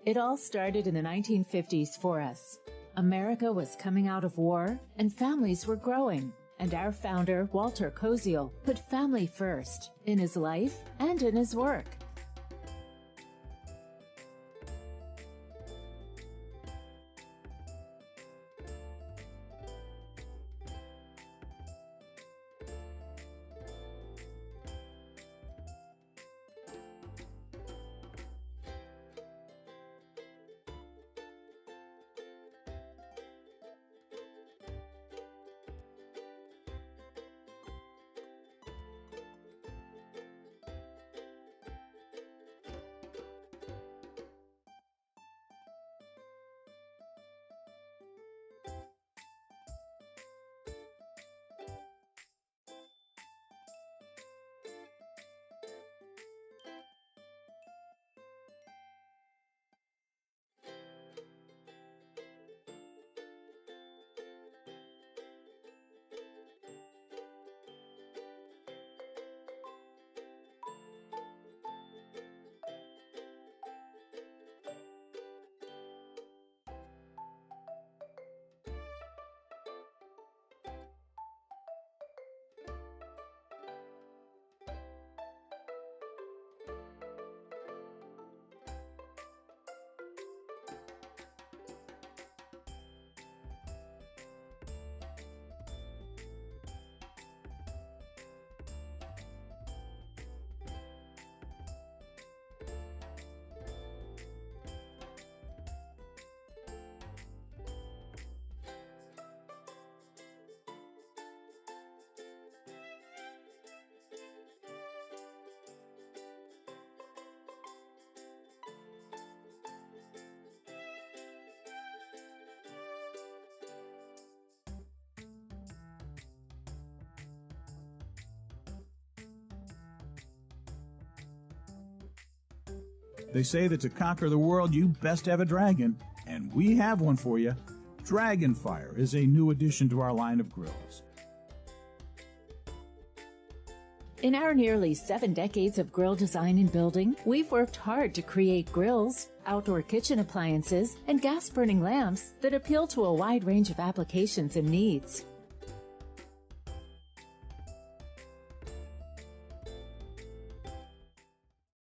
It all started in the 1950s for us. America was coming out of war, and families were growing. And our founder, Walter Koziel, put family first, in his life and in his work. They say that to conquer the world, you best have a dragon, and we have one for you. Dragonfire is a new addition to our line of grills. In our nearly 7 decades of grill design and building, we've worked hard to create grills, outdoor kitchen appliances, and gas-burning lamps that appeal to a wide range of applications and needs.